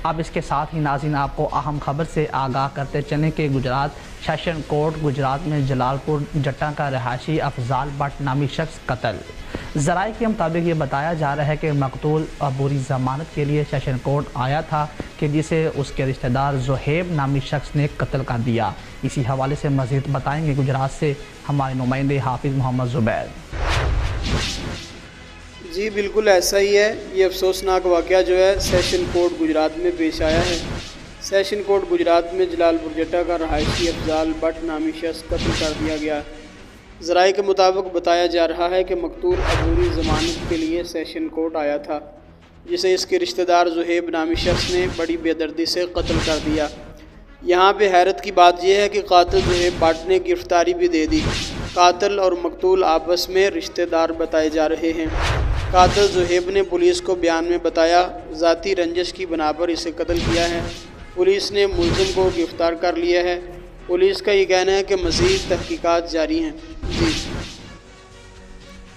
اب اس کے ساتھ ہی ناظرین آپ کو اہم خبر سے آگاہ کرتے چلیں کہ گجرات سیشن کورٹ گجرات میں جلال پور جٹا کا رہائشی افضال بٹ نامی شخص قتل۔ ذرائع کے مطابق یہ بتایا جا رہا ہے کہ مقتول عبوری ضمانت کے لیے سیشن کورٹ آیا تھا کہ جسے اس کے رشتہ دار زہیب نامی شخص نے قتل کر دیا۔ اسی حوالے سے مزید بتائیں گے گجرات سے ہمارے نمائندے حافظ محمد زبیر۔ جی بالکل ایسا ہی ہے۔ یہ افسوسناک واقعہ جو ہے سیشن کورٹ گجرات میں پیش آیا ہے۔ سیشن کورٹ گجرات میں جلال پور جٹا کا رہائشی افضال بٹ نامی شخص قتل کر دیا گیا۔ ذرائع کے مطابق بتایا جا رہا ہے کہ مقتول عبوری ضمانت کے لیے سیشن کورٹ آیا تھا جسے اس کے رشتہ دار زہیب نامی شخص نے بڑی بے دردی سے قتل کر دیا۔ یہاں پہ حیرت کی بات یہ ہے کہ قاتل زہیب بٹ نے گرفتاری بھی دے دی۔ قاتل اور مقتول آپس میں رشتہ دار بتائے جا رہے ہیں۔ قاتل زہیب نے پولیس کو بیان میں بتایا ذاتی رنجش کی بنا پر اسے قتل کیا ہے۔ پولیس نے ملزم کو گرفتار کر لیا ہے۔ پولیس کا یہ کہنا ہے کہ مزید تحقیقات جاری ہیں۔ جی